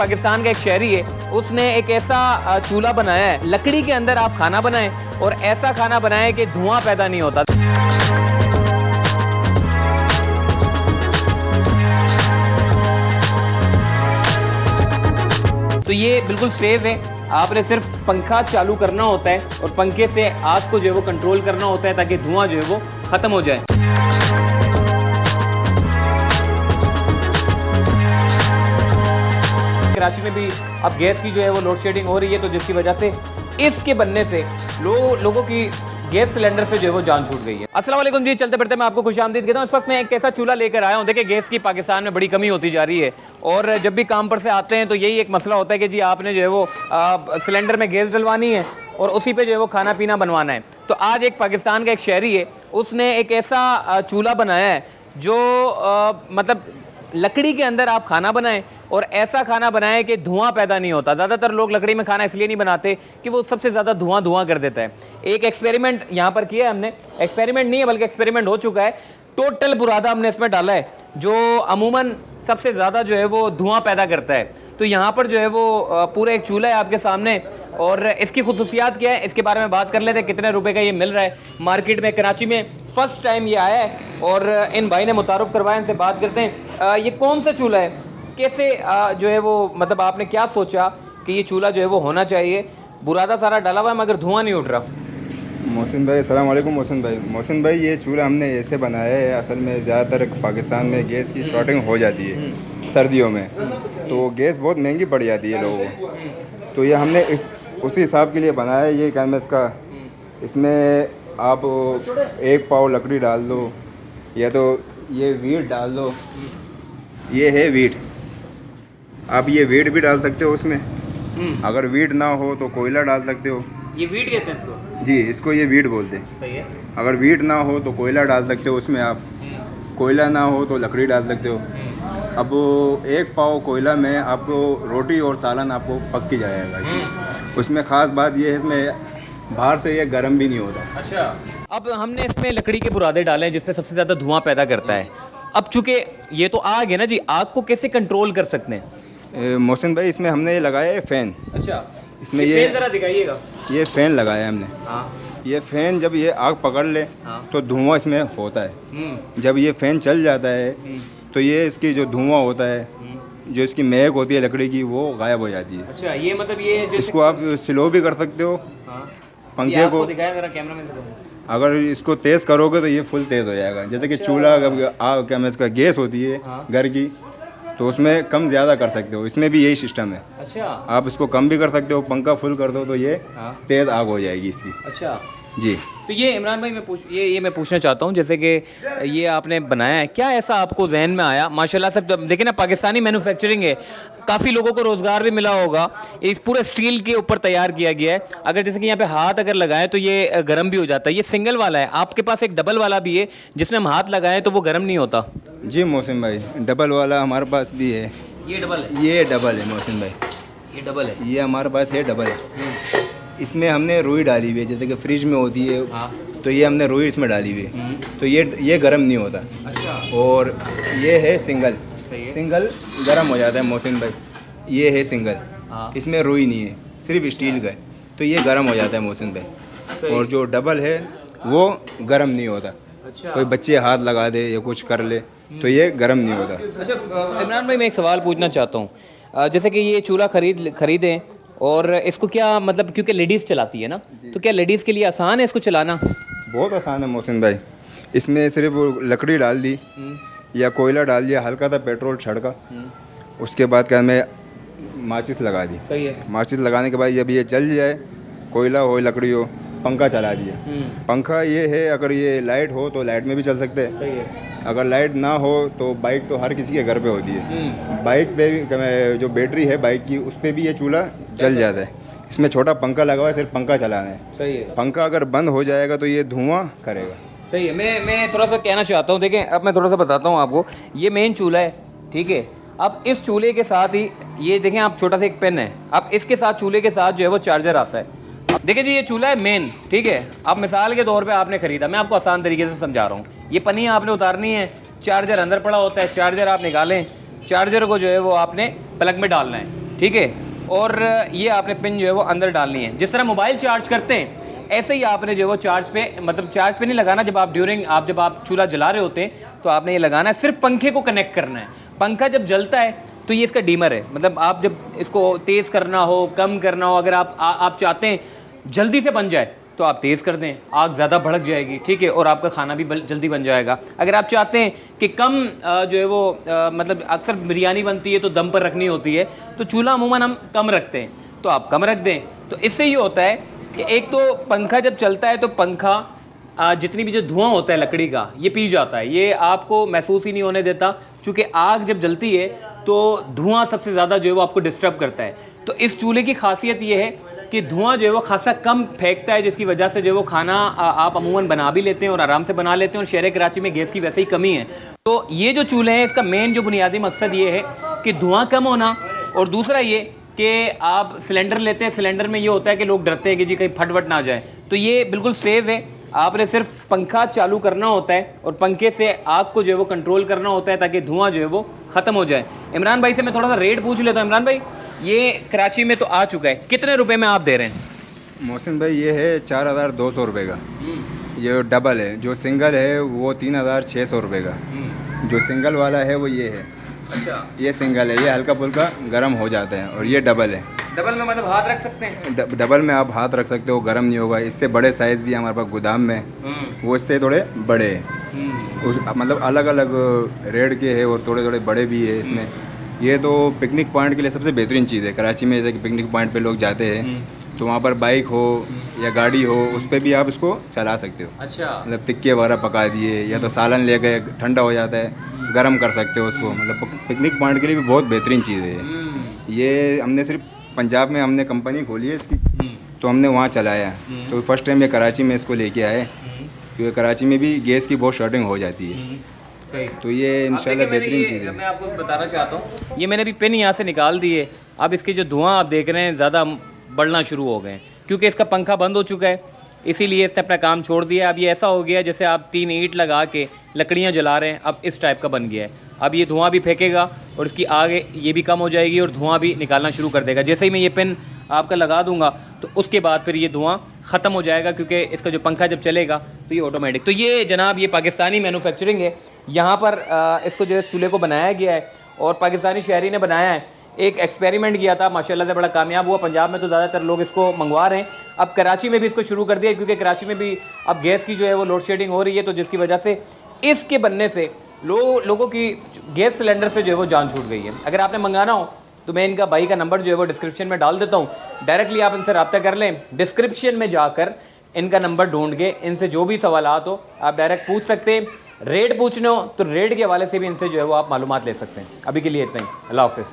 पाकिस्तान का एक शहरी है, उसने एक ऐसा चूल्हा बनाया है, लकड़ी के अंदर आप खाना बनाएं और ऐसा खाना बनाएं कि धुआं पैदा नहीं होता। तो ये बिल्कुल सेफ है, आपने सिर्फ पंखा चालू करना होता है और पंखे से आग को जो है वो कंट्रोल करना होता है ताकि धुआं जो है वो ख़त्म हो जाए। कराची में भी अब गैस की जो है वो लोड शेडिंग हो रही है, तो जिसकी वजह से इसके बनने से लोगों की गैस सिलेंडर से जो है वो जान छूट गई है। अस्सलाम वालेकुम जी, चलते बढ़ते मैं आपको खुशामदीद कहता हूँ। इस वक्त मैं एक ऐसा चूल्हा लेकर आया हूँ। देखिए, गैस की पाकिस्तान में बड़ी कमी होती जा रही है और जब भी काम पर से आते हैं तो यही एक मसला होता है कि जी आपने जो है वो सिलेंडर में गैस डलवानी है और उसी पे जो है वो खाना पीना बनवाना है। तो आज एक पाकिस्तान का एक शहरी है, उसने एक ऐसा चूल्हा बनाया है जो मतलब लकड़ी के अंदर आप खाना बनाएं और ऐसा खाना बनाएं कि धुआं पैदा नहीं होता। ज़्यादातर लोग लकड़ी में खाना इसलिए नहीं बनाते कि वो सबसे ज़्यादा धुआं कर देता है। एक एक्सपेरिमेंट यहाँ पर किया है हमने, एक्सपेरिमेंट नहीं है बल्कि एक्सपेरिमेंट हो चुका है। टोटल बुरादा हमने इसमें डाला है जो अमूमन सबसे ज़्यादा जो है वो धुआं पैदा करता है। तो यहाँ पर जो है वो पूरा एक चूल्हा है आपके सामने और इसकी खुसूसियात क्या है इसके बारे में बात कर लेते हैं। कितने रुपए का ये मिल रहा है मार्केट में, कराची में फ़र्स्ट टाइम ये आया है और इन भाई ने मुतारुफ करवाया, इनसे बात करते हैं। ये कौन सा चूल्हा है, कैसे जो है वो मतलब आपने क्या सोचा कि ये चूल्हा जो है वो होना चाहिए? बुरादा सारा डाला हुआ है मगर धुआं नहीं उठ रहा। मोहसिन भाई, अस्सलाम वालेकुम। मोहसिन भाई, ये चूल्हा हमने ऐसे बनाया है, असल में ज़्यादातर पाकिस्तान में गैस की शॉर्टिंग हो जाती है सर्दियों में, तो गैस बहुत महंगी पड़ जाती है लोगों को। तो ये हमने उसी हिसाब के लिए बनाया है। ये क्या है इसका, इसमें आप 1 पाव लकड़ी डाल दो या तो ये वीट डाल दो। ये है वीट, आप ये वीट भी डाल सकते हो उसमें। अगर वीट ना हो तो कोयला डाल सकते हो। ये वीट कहते हैं इसको? जी, इसको ये वीट बोलते हैं। सही है। अगर वीट ना हो तो कोयला डाल सकते हो उसमें आप। कोयला ना हो तो लकड़ी डाल सकते हो। अब 1 पाव कोयला में आपको रोटी और सालन आपको पक के जाएगा इसमें। उसमें ख़ास बात ये है, इसमें बाहर से ये गर्म भी नहीं होता। अच्छा, अब हमने इसमें लकड़ी के बुरादे डाले हैं जिसमें सबसे ज़्यादा धुआं पैदा करता है। अब चूंकि ये तो आग है ना जी, आग को कैसे कंट्रोल कर सकते हैं? मोहसिन भाई, इसमें हमने ये लगाया है फ़ैन। अच्छा, इसमें ये ज़रा दिखाइएगा। ये फ़ैन लगाया है हमने। हाँ। ये फ़ैन जब ये आग पकड़ ले तो धुआं इसमें होता है। जब ये फ़ैन चल जाता है तो ये इसकी जो धुआं होता है, जो इसकी महक होती है लकड़ी की, वो गायब हो जाती है। अच्छा, ये मतलब ये इसको आप स्लो भी कर सकते हो। हाँ। पंखे को दिखाया जरा कैमरा में। अगर इसको तेज़ करोगे तो ये फुल तेज़ हो जाएगा। जैसे कि चूल्हा आग क्या मैं इसका गैस होती है घर की, तो उसमें कम ज़्यादा कर सकते हो। इसमें भी यही सिस्टम है। अच्छा, आप इसको कम भी कर सकते हो। पंखा फुल कर दो तो ये तेज़ आग हो जाएगी इसकी। अच्छा जी। तो ये इमरान भाई मैं पूछना चाहता हूँ, जैसे कि ये आपने बनाया है, क्या ऐसा आपको जहन में आया? माशाल्लाह से देखिए ना, पाकिस्तानी मैन्युफैक्चरिंग है, काफ़ी लोगों को रोज़गार भी मिला होगा। इस पूरे स्टील के ऊपर तैयार किया गया है। अगर जैसे कि यहाँ पे हाथ अगर लगाएं तो ये गर्म भी हो जाता है। ये सिंगल वाला है, आपके पास एक डबल वाला भी है जिसमें हम हाथ लगाएं तो वो गर्म नहीं होता? जी मोहसिन भाई, डबल वाला हमारे पास भी है। ये डबल है? ये डबल है मोहसिन भाई, ये डबल है। ये हमारे पास है डबल है। इसमें हमने रुई डाली हुई है, जैसे कि फ्रिज में होती है। हाँ। तो ये हमने रुई इसमें डाली हुई है, तो ये गर्म नहीं होता। अच्छा। और ये है सिंगल। सही है। सिंगल गर्म हो जाता है मोहसिन भाई। ये है सिंगल। हाँ। इसमें रुई नहीं है, सिर्फ स्टील का है, तो ये गर्म हो जाता है मोहसिन भाई। और जो डबल है वो गर्म नहीं होता। अच्छा। कोई बच्चे हाथ लगा दे या कुछ कर ले तो ये गर्म नहीं होता। अच्छा इमरान भाई, मैं एक सवाल पूछना चाहता हूँ। जैसे कि ये चूल्हा खरीदें और इसको क्या मतलब, क्योंकि लेडीज़ चलाती है ना, तो क्या लेडीज़ के लिए आसान है इसको चलाना? बहुत आसान है मोहसिन भाई। इसमें सिर्फ लकड़ी डाल दी या कोयला डाल दिया, हल्का सा पेट्रोल छिड़का, उसके बाद क्या मैं माचिस लगा दी। सही है। माचिस लगाने के बाद जब ये जल जाए, कोयला हो लकड़ी हो, पंखा चला दिया। पंखा ये है, अगर ये लाइट हो तो लाइट में भी चल सकते हैं। सही है। अगर लाइट ना हो तो बाइक तो हर किसी के घर पे होती है। बाइक पे भी जो बैटरी है बाइक की, उस पर भी ये चूल्हा जल जाता है। इसमें छोटा पंखा लगा हुआ है, सिर्फ पंखा चलाना है। सही है। पंखा अगर बंद हो जाएगा तो ये धुआं करेगा। सही है। मैं थोड़ा सा कहना चाहता हूँ, देखें अब मैं थोड़ा सा बताता हूँ आपको। ये मेन चूल्हा है, ठीक है। अब इस चूल्हे के साथ ही ये देखें आप, छोटा सा एक पेन है। अब इसके साथ चूल्हे के साथ जो है वो चार्जर आता है। अब देखिए जी, ये चूल्हा है मेन, ठीक है। अब मिसाल के तौर पे आपने ख़रीदा, मैं आपको आसान तरीके से समझा रहा हूँ। ये पन्नी आपने उतारनी है, चार्जर अंदर पड़ा होता है, चार्जर आप निकालें, चार्जर को जो है वो आपने प्लग में डालना है, ठीक है। और ये आपने पिन जो है वो अंदर डालनी है। जिस तरह मोबाइल चार्ज करते हैं ऐसे ही आपने जो है वो चार्ज पे, मतलब चार्ज पे नहीं लगाना, जब आप चूल्हा जला रहे होते हैं तो आपने ये लगाना है, सिर्फ पंखे को कनेक्ट करना है। पंखा जब जलता है तो ये इसका डीमर है, मतलब आप जब इसको तेज़ करना हो, कम करना हो, अगर आप चाहते हैं जल्दी से बन जाए तो आप तेज़ कर दें, आग ज़्यादा भड़क जाएगी, ठीक है, और आपका खाना भी जल्दी बन जाएगा। अगर आप चाहते हैं कि कम जो है वो मतलब अक्सर बिरयानी बनती है तो दम पर रखनी होती है, तो चूल्हा अमूमन हम कम रखते हैं, तो आप कम रख दें। तो इससे ये होता है कि एक तो पंखा जब चलता है तो पंखा जितनी भी जो धुआं होता है लकड़ी का ये पी जाता है, ये आपको महसूस ही नहीं होने देता, क्योंकि आग जब जलती है तो धुआं सबसे ज़्यादा जो है वो आपको डिस्टर्ब करता है। तो इस चूल्हे की खासियत ये है कि धुआं जो है वो खासा कम फेंकता है, जिसकी वजह से जो है वो खाना आप अमूमन बना भी लेते हैं और आराम से बना लेते हैं। और शहर कराची में गैस की वैसे ही कमी है, तो ये जो चूल्हे हैं इसका मेन जो बुनियादी मकसद ये है कि धुआं कम होना, और दूसरा ये कि आप सिलेंडर लेते हैं, सिलेंडर में ये होता है कि लोग डरते हैं कि जी कहीं फटवट ना जाए, तो ये बिल्कुल सेफ है। आपने सिर्फ पंखा चालू करना होता है और पंखे से आग को जो है वो कंट्रोल करना होता है ताकि धुआं जो है वो ख़त्म हो जाए। इमरान भाई से मैं थोड़ा सा रेट पूछ लेता हूँ। इमरान भाई, ये कराची में तो आ चुका है, कितने रुपए में आप दे रहे हैं? मोहसिन भाई ये है 4200 रुपये का, ये डबल है। जो सिंगल है वो 3600 रुपये का, जो सिंगल वाला है वो ये है। अच्छा, ये सिंगल है, ये हल्का फुल्का गर्म हो जाता है, और ये डबल है। डबल में मतलब हाथ रख सकते हैं? डबल में आप हाथ रख सकते हो, गर्म नहीं होगा। इससे बड़े साइज़ भी हमारे पास गोदाम में, वो इससे थोड़े बड़े हैं, उस मतलब अलग अलग रेट के है और थोड़े थोड़े बड़े भी है इसमें। ये तो पिकनिक पॉइंट के लिए सबसे बेहतरीन चीज़ है। कराची में जैसे कि पिकनिक पॉइंट पे लोग जाते हैं तो वहाँ पर बाइक हो या गाड़ी हो, उस पर भी आप इसको चला सकते हो। अच्छा, मतलब टिक्के वगैरह पका दिए, या तो सालन ले गए, ठंडा हो जाता है, गर्म कर सकते हो उसको। मतलब पिकनिक पॉइंट के लिए भी बहुत बेहतरीन चीज़ है ये। हमने सिर्फ पंजाब में हमने कंपनी खोली है इसकी, तो हमने वहाँ चलाया। तो फर्स्ट टाइम ये कराची में इसको लेके आए, क्योंकि कराची में भी गैस की बहुत शॉर्टिंग हो जाती है। सही। तो ये इंशाल्लाह बेहतरीन चीज़ है। मैं आपको बताना चाहता हूँ, ये मैंने अभी पिन यहाँ से निकाल दिए। अब इसके जो धुआं आप देख रहे हैं ज़्यादा बढ़ना शुरू हो गए, क्योंकि इसका पंखा बंद हो चुका है, इसीलिए इसने अपना काम छोड़ दिया। अब ये ऐसा हो गया जैसे आप 3 ईंट लगा के लकड़ियाँ जला रहे हैं, अब इस टाइप का बन गया है। अब ये धुआं भी फेंकेगा और इसकी आग ये भी कम हो जाएगी और धुआं भी निकालना शुरू कर देगा। जैसे ही मैं ये पिन आपका लगा दूंगा तो उसके बाद फिर ये धुआं ख़त्म हो जाएगा, क्योंकि इसका जो पंखा जब चलेगा तो ये ऑटोमेटिक। तो ये जनाब ये पाकिस्तानी मैन्युफैक्चरिंग है, यहाँ पर इसको जो है चूल्हे को बनाया गया है और पाकिस्तानी शहरी ने बनाया है। एक एक्सपेरिमेंट किया था, माशाल्लाह से बड़ा कामयाब हुआ। पंजाब में तो ज़्यादातर लोग इसको मंगवा रहे हैं, अब कराची में भी इसको शुरू कर दिया, क्योंकि कराची में भी अब गैस की जो है वो लोड शेडिंग हो रही है, तो जिसकी वजह से इसके बनने से लोगों की गैस सिलेंडर से जो है वो जान छूट गई है। अगर आपने मंगाना हो तो मैं इनका भाई का नंबर जो है वो डिस्क्रिप्शन में डाल देता हूँ, डायरेक्टली आप इनसे रब्ता कर लें। डिस्क्रिप्शन में जाकर इनका नंबर ढूंढ के इनसे जो भी सवालात हो आप डायरेक्ट पूछ सकते हैं। रेट पूछने हो तो रेट के हवाले से भी इनसे जो है वो आप मालूमात ले सकते हैं। अभी के लिए इतना ही, अल्लाह हाफ़िज़।